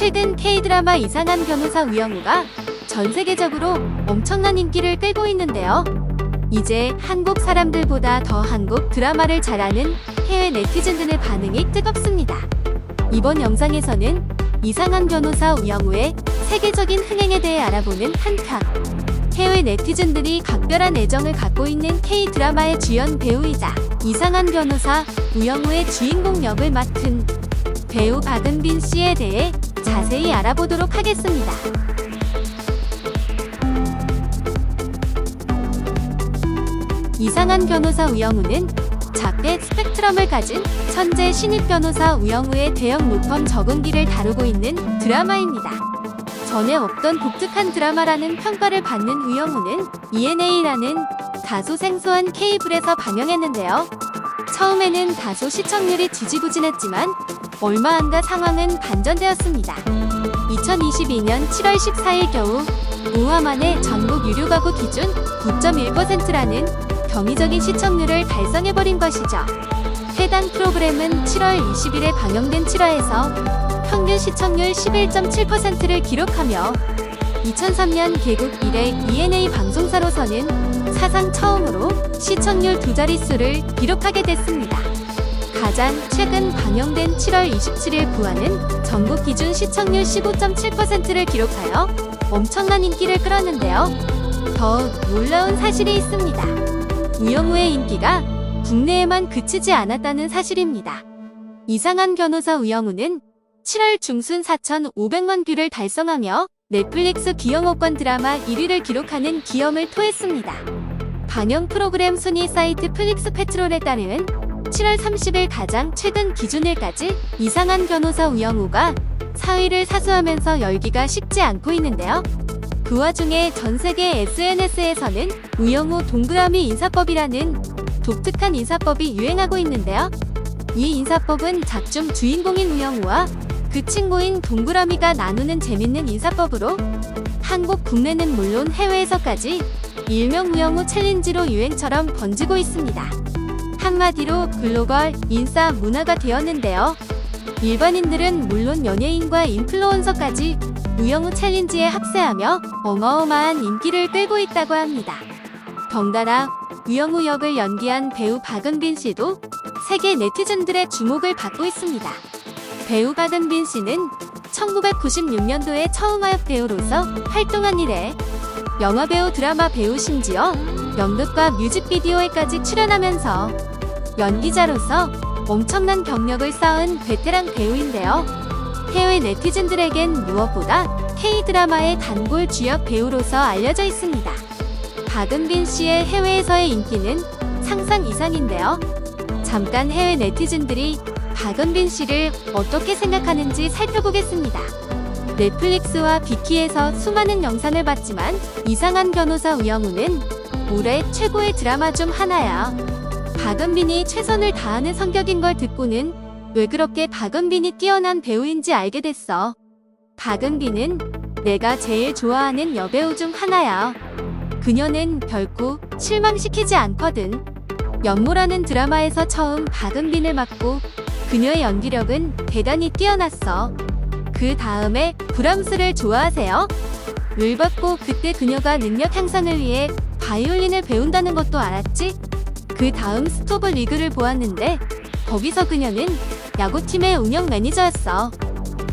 최근 K-드라마 이상한 변호사 우영우가 전 세계적으로 엄청난 인기를 끌고 있는데요. 이제 한국 사람들보다 더 한국 드라마를 잘 아는 해외 네티즌들의 반응이 뜨겁습니다. 이번 영상에서는 이상한 변호사 우영우의 세계적인 흥행에 대해 알아보는 한편, 해외 네티즌들이 각별한 애정을 갖고 있는 K-드라마의 주연 배우이자 이상한 변호사 우영우의 주인공 역을 맡은 배우 박은빈 씨에 대해 자세히 알아보도록 하겠습니다. 이상한 변호사 우영우는 자폐 스펙트럼을 가진 천재 신입 변호사 우영우의 대형 로펌 적응기를 다루고 있는 드라마입니다. 전에 없던 독특한 드라마라는 평가를 받는 우영우는 ENA라는 다소 생소한 케이블에서 방영했는데요. 처음에는 다소 시청률이 지지부진했지만 얼마 안 가 상황은 반전되었습니다. 2022년 7월 14일 겨우 5화 만에 전국 유료 가구 기준 9.1%라는 경이적인 시청률을 달성해버린 것이죠. 해당 프로그램은 7월 20일에 방영된 7화에서 평균 시청률 11.7%를 기록하며 2003년 개국 이래 ENA 방송사로서는 사상 처음으로 시청률 두 자릿수를 기록하게 됐습니다. 가장 최근 방영된 7월 27일 9화는 전국 기준 시청률 15.7%를 기록하여 엄청난 인기를 끌었는데요. 더 놀라운 사실이 있습니다. 우영우의 인기가 국내에만 그치지 않았다는 사실입니다. 이상한 변호사 우영우는 7월 중순 4,500만 뷰를 달성하며 넷플릭스 기영업권 드라마 1위를 기록하는 기염을 토했습니다. 방영 프로그램 순위 사이트 플릭스 페트롤에 따르면 7월 30일 가장 최근 기준일까지 이상한 변호사 우영우가 4위를 사수하면서 열기가 식지 않고 있는데요. 그 와중에 전세계 SNS에서는 우영우 동그라미 인사법이라는 독특한 인사법이 유행하고 있는데요. 이 인사법은 작중 주인공인 우영우와 그 친구인 동그라미가 나누는 재밌는 인사법으로 한국 국내는 물론 해외에서까지 일명 우영우 챌린지로 유행처럼 번지고 있습니다. 한마디로 글로벌 인싸 문화가 되었는데요. 일반인들은 물론 연예인과 인플루언서까지 우영우 챌린지에 합세하며 어마어마한 인기를 끌고 있다고 합니다. 덩달아 우영우 역을 연기한 배우 박은빈 씨도 세계 네티즌들의 주목을 받고 있습니다. 배우 박은빈 씨는 1996년도에 처음 화역 배우로서 활동한 이래 영화배우, 드라마 배우, 심지어 연극과 뮤직비디오에까지 출연하면서 연기자로서 엄청난 경력을 쌓은 베테랑 배우인데요. 해외 네티즌들에겐 무엇보다 K-드라마의 단골 주역 배우로서 알려져 있습니다. 박은빈 씨의 해외에서의 인기는 상상 이상인데요. 잠깐 해외 네티즌들이 박은빈 씨를 어떻게 생각하는지 살펴보겠습니다. 넷플릭스와 비키에서 수많은 영상을 봤지만 이상한 변호사 우영우는 올해 최고의 드라마 중 하나야. 박은빈이 최선을 다하는 성격인 걸 듣고는 왜 그렇게 박은빈이 뛰어난 배우인지 알게 됐어. 박은빈은 내가 제일 좋아하는 여배우 중 하나야. 그녀는 결코 실망시키지 않거든. 연모라는 드라마에서 처음 박은빈을 맡고 그녀의 연기력은 대단히 뛰어났어. 그 다음에 브람스를 좋아하세요? 을 받고 그때 그녀가 능력 향상을 위해 바이올린을 배운다는 것도 알았지? 그 다음 스토브 리그를 보았는데 거기서 그녀는 야구팀의 운영 매니저였어.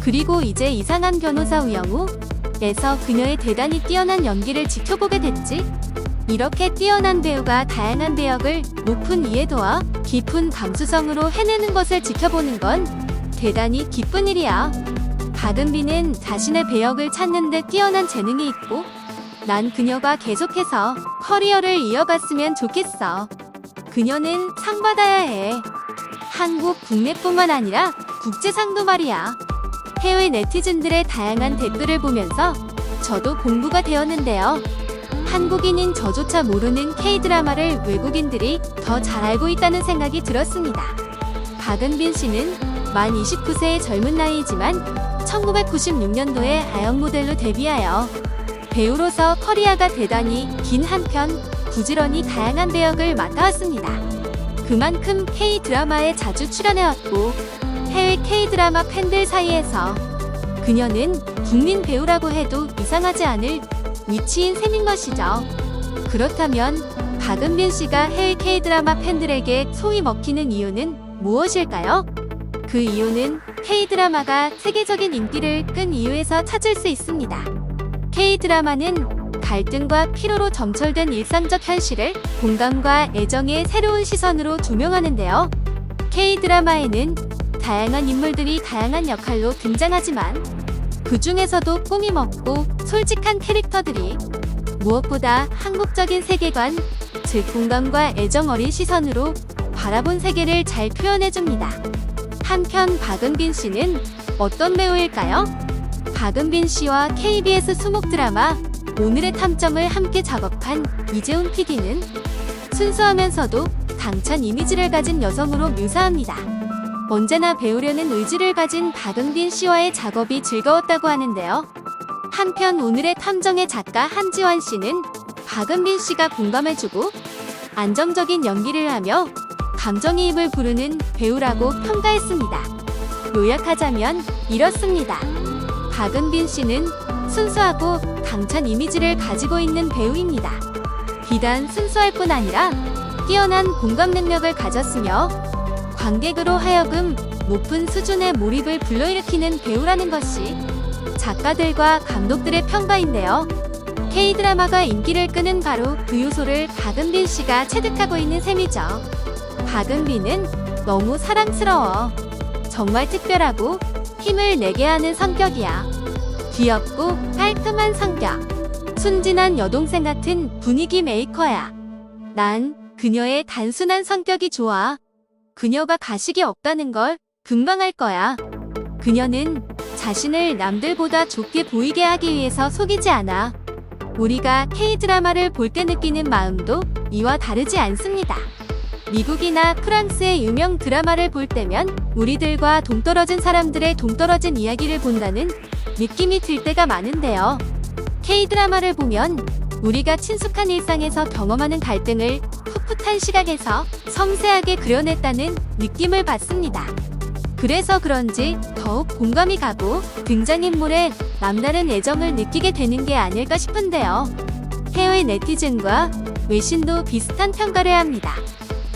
그리고 이제 이상한 변호사 우영우에서 그녀의 대단히 뛰어난 연기를 지켜보게 됐지. 이렇게 뛰어난 배우가 다양한 배역을 높은 이해도와 깊은 감수성으로 해내는 것을 지켜보는 건 대단히 기쁜 일이야. 박은빈은 자신의 배역을 찾는 데 뛰어난 재능이 있고 난 그녀가 계속해서 커리어를 이어갔으면 좋겠어. 그녀는 상 받아야 해. 한국 국내뿐만 아니라 국제상도 말이야. 해외 네티즌들의 다양한 댓글을 보면서 저도 공부가 되었는데요. 한국인인 저조차 모르는 K-드라마를 외국인들이 더 잘 알고 있다는 생각이 들었습니다. 박은빈 씨는 만 29세의 젊은 나이이지만 1996년도에 아역 모델로 데뷔하여 배우로서 커리어가 대단히 긴 한편 부지런히 다양한 배역을 맡아왔습니다. 그만큼 K-드라마에 자주 출연해왔고 해외 K-드라마 팬들 사이에서 그녀는 국민 배우라고 해도 이상하지 않을 위치인 셈인 것이죠. 그렇다면 박은빈 씨가 해외 K-드라마 팬들에게 소위 먹히는 이유는 무엇일까요? 그 이유는 K-드라마가 세계적인 인기를 끈 이유에서 찾을 수 있습니다. K-드라마는 갈등과 피로로 점철된 일상적 현실을 공감과 애정의 새로운 시선으로 조명하는데요. K-드라마에는 다양한 인물들이 다양한 역할로 등장하지만 그 중에서도 꿈이 먹고 솔직한 캐릭터들이 무엇보다 한국적인 세계관, 즉 공감과 애정 어린 시선으로 바라본 세계를 잘 표현해줍니다. 한편 박은빈 씨는 어떤 배우일까요? 박은빈 씨와 KBS 수목 드라마 오늘의 탐정을 함께 작업한 이재훈 PD는 순수하면서도 당찬 이미지를 가진 여성으로 묘사합니다. 언제나 배우려는 의지를 가진 박은빈 씨와의 작업이 즐거웠다고 하는데요. 한편 오늘의 탐정의 작가 한지원 씨는 박은빈 씨가 공감해주고 안정적인 연기를 하며 감정이입을 부르는 배우라고 평가했습니다. 요약하자면 이렇습니다. 박은빈 씨는 순수하고 당찬 이미지를 가지고 있는 배우입니다. 비단 순수할 뿐 아니라 뛰어난 공감 능력을 가졌으며 관객으로 하여금 높은 수준의 몰입을 불러일으키는 배우라는 것이 작가들과 감독들의 평가인데요. K-드라마가 인기를 끄는 바로 그 요소를 박은빈 씨가 체득하고 있는 셈이죠. 박은빈은 너무 사랑스러워. 정말 특별하고 힘을 내게 하는 성격이야. 귀엽고 깔끔한 성격. 순진한 여동생 같은 분위기 메이커야. 난 그녀의 단순한 성격이 좋아. 그녀가 가식이 없다는 걸 금방 알 거야. 그녀는 자신을 남들보다 좋게 보이게 하기 위해서 속이지 않아. 우리가 K-드라마를 볼 때 느끼는 마음도 이와 다르지 않습니다. 미국이나 프랑스의 유명 드라마를 볼 때면 우리들과 동떨어진 사람들의 동떨어진 이야기를 본다는 느낌이 들 때가 많은데요. K-드라마를 보면 우리가 친숙한 일상에서 경험하는 갈등을 풋풋한 시각에서 섬세하게 그려냈다는 느낌을 받습니다. 그래서 그런지 더욱 공감이 가고 등장인물에 남다른 애정을 느끼게 되는 게 아닐까 싶은데요. 해외 네티즌과 외신도 비슷한 평가를 합니다.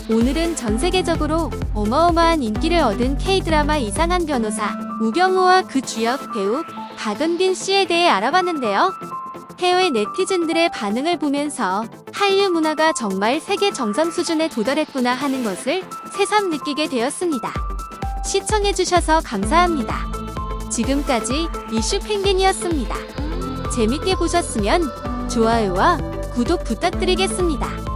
오늘은 전 세계적으로 어마어마한 인기를 얻은 K-드라마 이상한 변호사 우병우와 그 주역 배우 박은빈 씨에 대해 알아봤는데요. 해외 네티즌들의 반응을 보면서 한류 문화가 정말 세계 정상 수준에 도달했구나 하는 것을 새삼 느끼게 되었습니다. 시청해주셔서 감사합니다. 지금까지 이슈 펭귄이었습니다. 재밌게 보셨으면 좋아요와 구독 부탁드리겠습니다.